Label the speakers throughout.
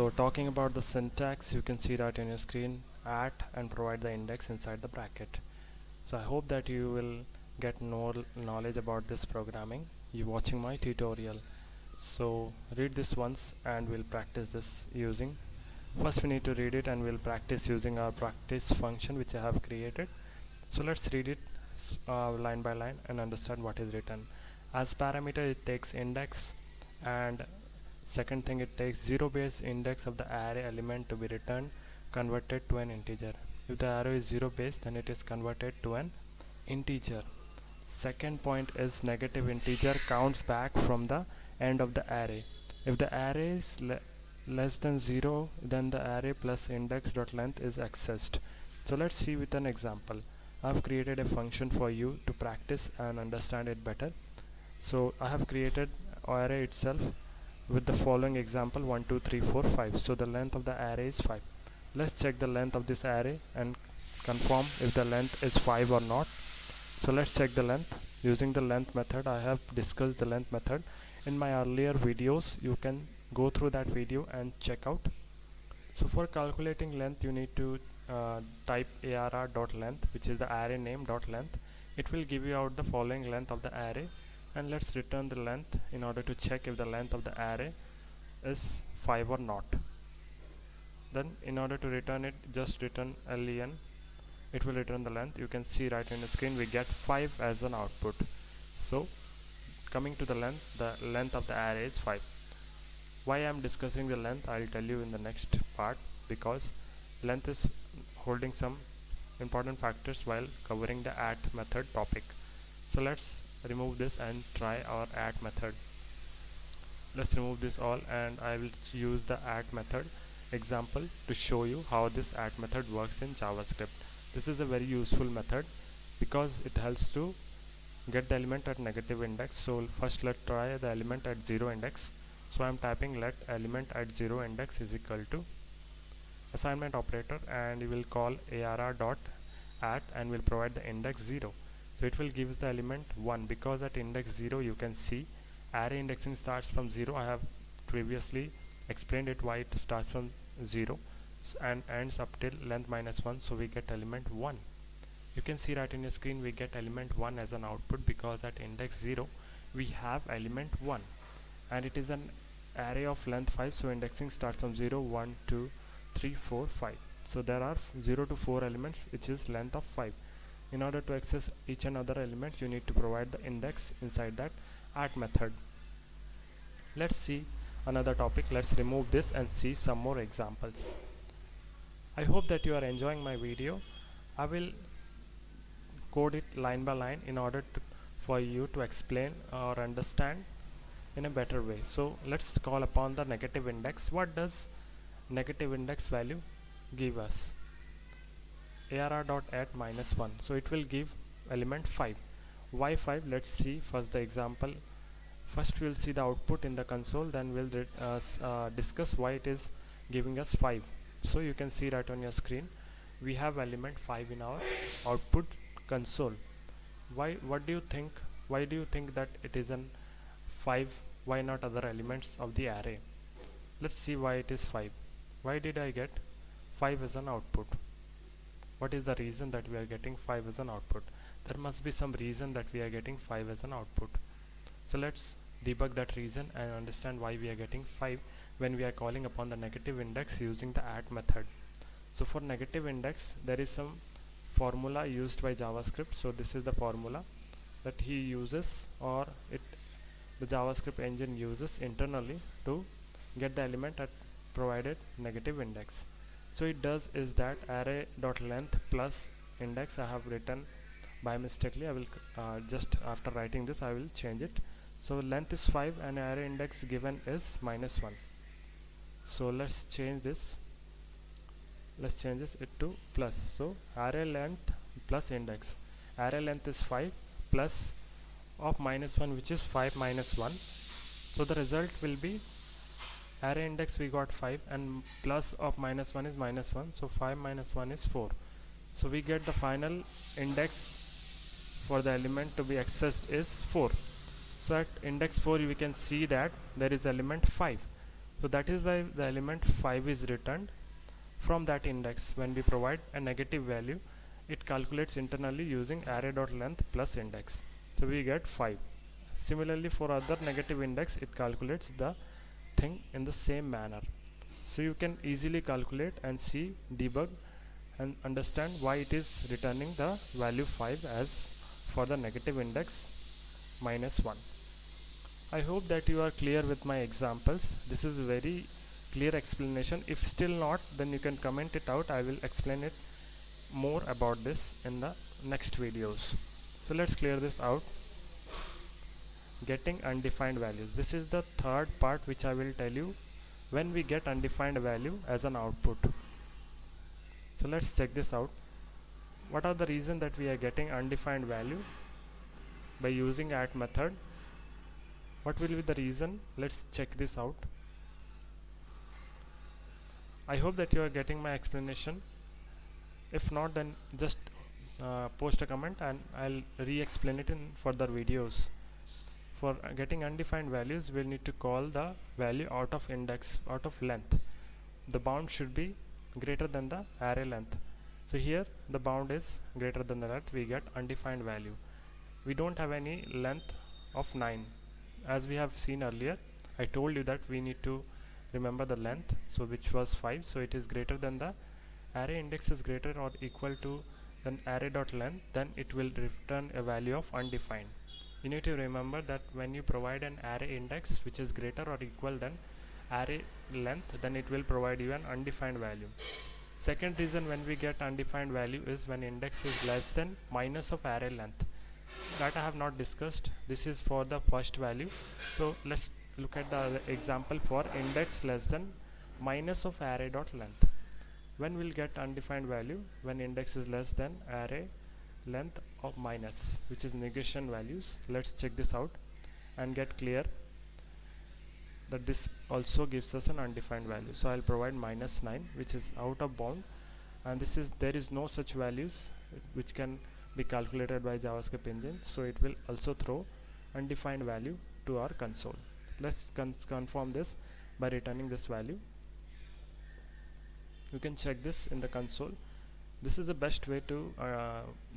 Speaker 1: So talking about the syntax, you can see that in your screen, at and provide the index inside the bracket. So I hope that you will get knowledge about this programming you watching my tutorial. So read this once and we'll practice this using. First we need to read it and we'll practice using our practice function which I have created. So let's read it line by line and understand what is written. As parameter it takes index, and second thing it takes 0 base index of the array element to be returned converted to an integer. If the array is 0 base, then it is converted to an integer. Second point is negative integer counts back from the end of the array. If the array is less than 0, then the array plus index.length is accessed. So let's see with an example. I've created a function for you to practice and understand it better. So I have created array itself with the following example: 1 2 3 4 5. So the length of the array is 5. Let's check the length of this array and confirm if the length is 5 or not. So let's check the length using the length method. I have discussed the length method in my earlier videos. You can go through that video and check out. So for calculating length, you need to type arr.length, which is the array name dot length. It will give you out the following length of the array, and let's return the length in order to check if the length of the array is 5 or not. Then in order to return it, just return len. It will return the length. You can see right in the screen we get 5 as an output. So coming to the length of the array is 5. Why I am discussing the length, I'll tell you in the next part, because length is holding some important factors while covering the at method topic. So let's remove this and try our at method. Let's remove this all, and I will use the at method example to show you how this at method works in JavaScript. This is a very useful method because it helps to get the element at negative index. So first let's try the element at 0 index. So I'm typing let element at 0 index is equal to assignment operator, and you will call arr.at and will provide the index 0. So it will give the element 1 because at index 0 you can see array indexing starts from 0. I have previously explained it why it starts from 0 and ends up till length minus 1, so we get element 1. You can see right in your screen we get element 1 as an output because at index 0 we have element 1, and it is an array of length 5, so indexing starts from 0 1 2 3 4 5. So there are 0 to 4 elements, which is length of 5. In order to access each and other element, you need to provide the index inside that at method. Let's see another topic. Let's remove this and see some more examples. I hope that you are enjoying my video. I will code it line by line in order for you to explain or understand in a better way. So let's call upon the negative index. What does negative index value give us? arr.at minus 1. So it will give element 5. Why 5? Let's see first the example. First we'll see the output in the console, then we'll discuss why it is giving us 5. So you can see right on your screen we have element 5 in our output console. What do you think? Why do you think that it is an 5? Why not other elements of the array? Let's see why it is 5. Why did I get 5 as an output? What is the reason that we are getting 5 as an output? There must be some reason that we are getting 5 as an output. So let's debug that reason and understand why we are getting 5 when we are calling upon the negative index using the at method. So for negative index there is some formula used by JavaScript. So this is the formula that he uses, or the JavaScript engine uses internally to get the element at provided negative index. So it does is that array.length plus index I have written by mistakenly. I will just after writing this I will change it. So length is 5 and array index given is minus 1. So let's change this. Let's change this it to plus. So array length plus index. Array length is 5 plus of minus 1, which is 5 minus 1. So the result will be array index we got 5 and plus of minus 1 is minus 1, so 5 minus 1 is 4. So we get the final index for the element to be accessed is 4. So at index 4 we can see that there is element 5. So that is why the element 5 is returned from that index. When we provide a negative value, it calculates internally using array.length plus index, so we get 5. Similarly, for other negative index, it calculates the thing in the same manner. So you can easily calculate and see, debug and understand why it is returning the value 5 as for the negative index -1. I hope that you are clear with my examples. This is a very clear explanation. If still not, then you can comment it out. I will explain it more about this in the next videos. So let's clear this out. Getting undefined values. This is the third part which I will tell you when we get undefined value as an output. So let's check this out. What are the reasons that we are getting undefined value by using at method? What will be the reason? Let's check this out. I hope that you are getting my explanation. If not, then just post a comment and I'll re-explain it in further videos. For getting undefined values, we'll need to call the value out of index, out of length. The bound should be greater than the array length. So here the bound is greater than the length, we get undefined value. We don't have any length of 9. As we have seen earlier, I told you that we need to remember the length, so which was 5, so it is greater than the array index is greater or equal to the array.length, then it will return a value of undefined. You need to remember that when you provide an array index which is greater or equal than array length, then it will provide you an undefined value. Second reason when we get undefined value is when index is less than minus of array length. That I have not discussed. This is for the first value. So let's look at the example for index less than minus of array.length. When we'll get undefined value? When index is less than array length of minus, which is negation values. Let's check this out and get clear that this also gives us an undefined value. So I'll provide -9, which is out of bound, and this is, there is no such values which can be calculated by JavaScript engine, so it will also throw undefined value to our console. Let's confirm this by returning this value. You can check this in the console. This is the best way to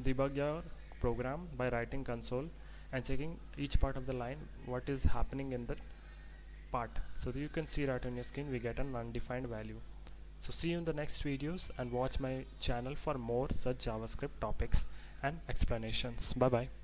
Speaker 1: debug your program, by writing console and checking each part of the line what is happening in the part. So you can see right on your screen we get an undefined value. So see you in the next videos and watch my channel for more such JavaScript topics and explanations. Bye bye.